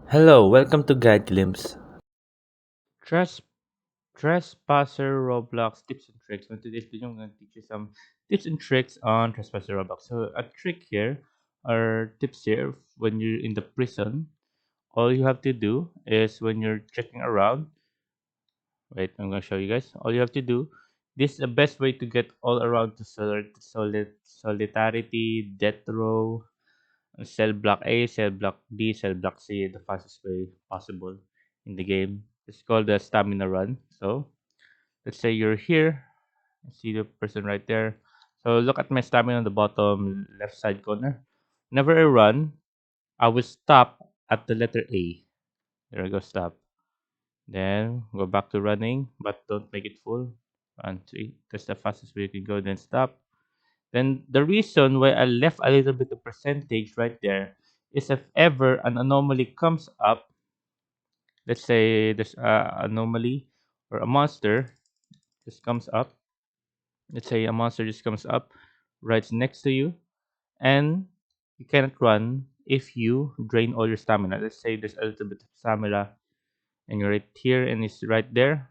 Hello, welcome to Guide Glimpse. Tres- Trespasser Roblox tips and tricks. In today's video, I'm going to teach you some tips and tricks on Trespasser Roblox. So, a trick here, or tips here, when you're in the prison, all you have to do is when you're checking around. Wait, I'm going to show you guys. All you have to do. This is the best way to get all around to solidarity, death row, cell block A, cell block B, cell block C, the fastest way possible in the game. It's called the stamina run. So let's say you're here. I see the person right there. So look at my stamina on the bottom left side corner. Whenever I run, I will stop at the letter A. There I go, stop. Then go back to running, but don't make it full. 1, 2. That's the fastest way you can go. Then stop. Then the reason why I left a little bit of percentage right there is if ever an anomaly comes up, let's say there's a anomaly or a monster just comes up. Let's say a monster just comes up right next to you, and you cannot run if you drain all your stamina. Let's say there's a little bit of stamina and you're right here and it's right there.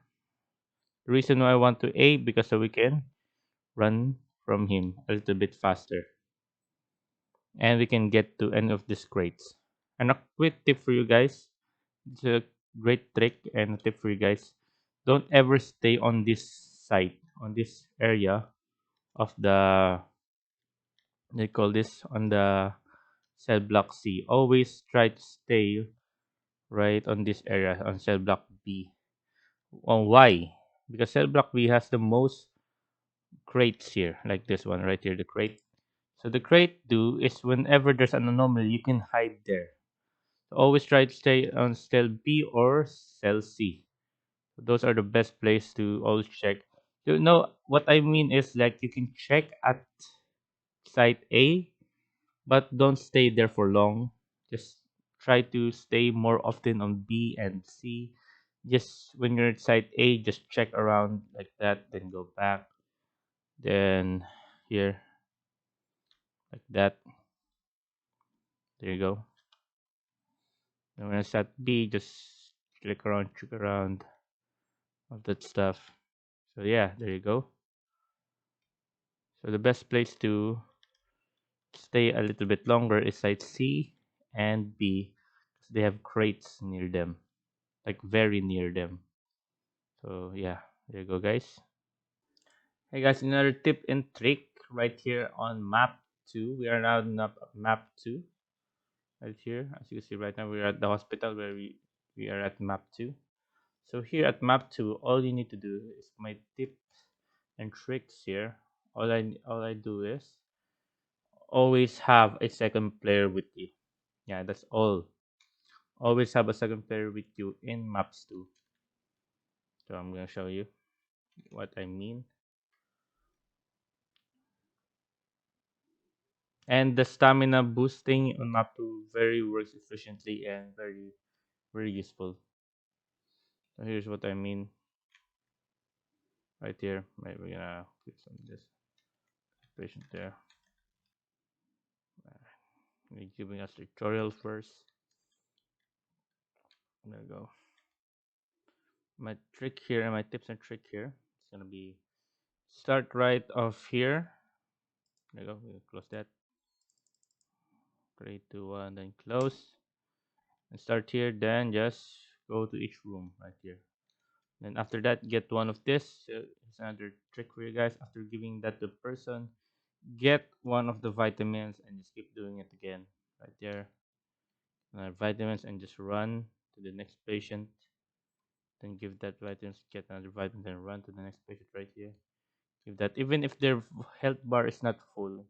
The reason why I want to A because so we can run from him a little bit faster and we can get to any of these crates. And a quick tip for you guys, it's a great trick and a tip for you guys. Don't ever stay on this site, on this area of the, they call this on the cell block C. Always try to stay right on this area on cell block B. Why? Because cell block B has the most crates here, like this one right here, the crate. So the crate do is whenever there's an anomaly, you can hide there. So always try to stay on cell B or cell C. Those are the best place to always check. You know what I mean is like you can check at site A, but don't stay there for long. Just try to stay more often on B and C. Just when you're at site A, just check around like that, then go back. Then here, like that. There you go. And when it's at B, just click around, check around, all that stuff. So yeah, there you go. So the best place to stay a little bit longer is site C and B. 'Cause they have crates near them, like very near them. So yeah, there you go, guys. Hey guys, another tip and trick right here on map 2. We are now on map 2 right here. As you can see right now, we're at the hospital where we are at map 2. So here at map 2, all you need to do is my tips and tricks here. All I do is always have a second player with you. Yeah, that's all. Always have a second player with you in maps 2. So I'm gonna show you what I mean. And the stamina boosting on map 2 very works efficiently and very useful. So here's what I mean right here. Maybe we're gonna click on this patient there. We're giving us tutorial first. There we go. My trick here and my tips and trick here. It's gonna be start right off here. There you go. We'll close that. 3, 2, 1, then close. And start here. Then just go to each room right here. Then after that, get one of this. It's another trick for you guys. After giving that to the person, get one of the vitamins and just keep doing it again right there. Vitamins and just run to the next patient. Then give that vitamins, get another vitamin, then run to the next patient right here. Give that even if their health bar is not full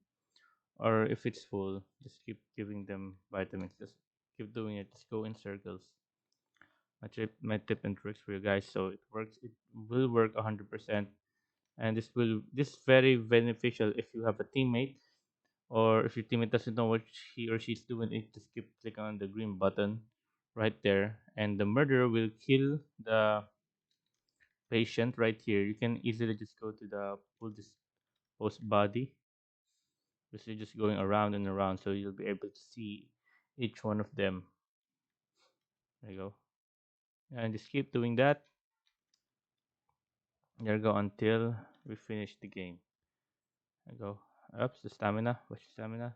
or if it's full, just keep giving them vitamins. Just keep doing it. Just go in circles. My tip and tricks for you guys. So it works. It will work 100%, and this very beneficial if you have a teammate or if your teammate doesn't know what he or she's doing. It just keep clicking on the green button right there, and the murderer will kill the patient right here. You can easily just go to the pull this post body. Because you're just going around and around, so you'll be able to see each one of them. There you go. And just keep doing that. There you go until we finish the game. There you go. Oops, the stamina. Watch the stamina.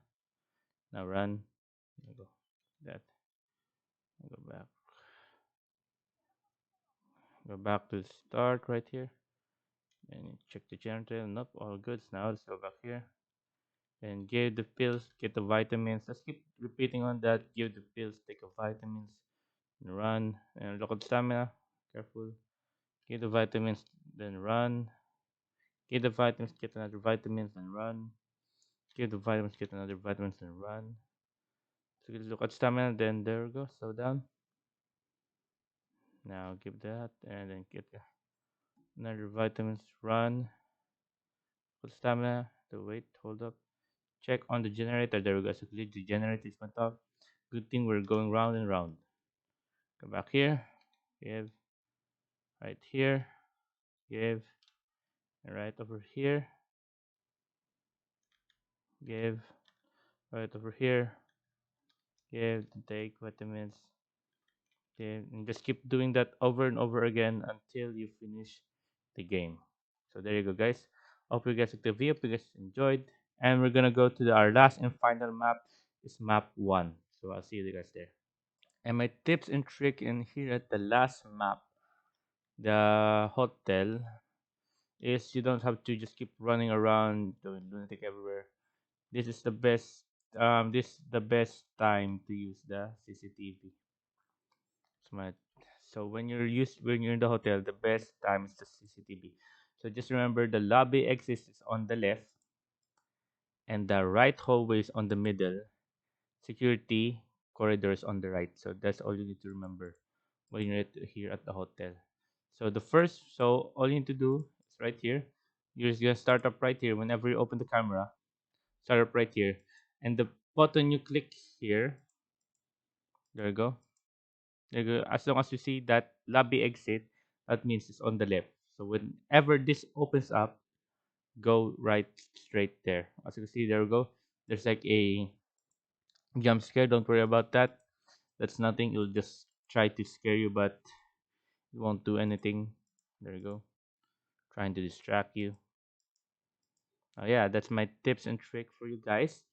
Now run. There you go. That. Go back. Go back to the start right here. And check the generator. Nope, all good. Now let's go back here. And give the pills, get the vitamins. Let's keep repeating on that. Give the pills, take the vitamins, and run. And look at the stamina. Careful. Give the vitamins, then run. Give the vitamins, get another vitamins, and run. Give the vitamins, get another vitamins, and run. So you look at stamina, then there we go. Slow down. Now give that, and then get another vitamins. Run. Put stamina. The wait. Hold up. Check on the generator. There we go. So the generator is went off. Good thing we're going round and round. Go back here. Give right here. Give and right over here. Give right over here. Give and take vitamins. Give and just keep doing that over and over again until you finish the game. So there you go, guys. Hope you guys liked the video. Hope you guys enjoyed. And we're gonna go to our last and final map. Is map one. So I'll see you guys there. And my tips and trick in here at the last map, the hotel, is you don't have to just keep running around doing lunatic everywhere. This is the best. This is the best time to use the CCTV. Smart. So when you're in the hotel, the best time is the CCTV. So just remember the lobby exit is on the left and the right hallway is on the middle. Security corridors on the right. So that's all you need to remember when you're here at the hotel. So all you need to do is right here. You're just gonna start up right here. Whenever you open the camera, start up right here, and the button you click here. There you go. There you go. As long as you see that lobby exit, that means it's on the left. So whenever this opens up, go right straight there. As you can see, there we go. There's like a jump scare. Don't worry about that. That's nothing. It'll just try to scare you, but it won't do anything. There you go. Trying to distract you. Yeah, that's my tips and trick for you guys.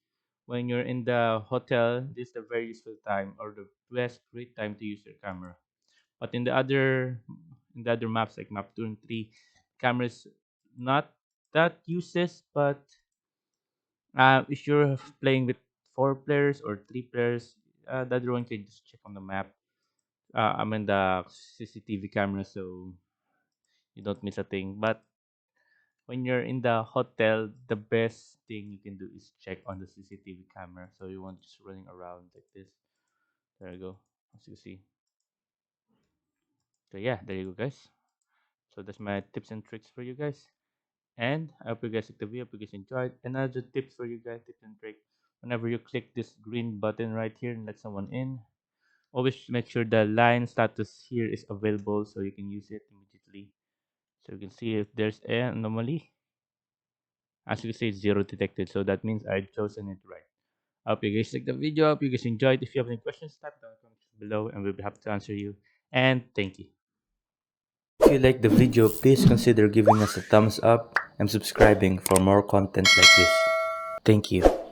When you're in the hotel, this is the very useful time or the best great time to use your camera. But in the other maps like map 2 and 3, cameras not that useless, but if you're playing with 4 players or 3 players, the other one can just check on the map. I'm in the CCTV camera, so you don't miss a thing. But when you're in the hotel, the best thing you can do is check on the CCTV camera, so you won't just running around like this. There you go, as you see. So yeah, there you go, guys. So that's my tips and tricks for you guys. And I hope you guys liked the video. Hope you guys enjoyed. Another tips for you guys, tips and trick. Whenever you click this green button right here and let someone in, always make sure the line status here is available so you can use it immediately. So you can see if there's an anomaly. As you can see, it's zero detected. So that means I've chosen it right. I hope you guys liked the video. I hope you guys enjoyed. If you have any questions, type down in the comments below and we'll be happy to answer you. And thank you. If you like the video, please consider giving us a thumbs up and subscribing for more content like this. Thank you.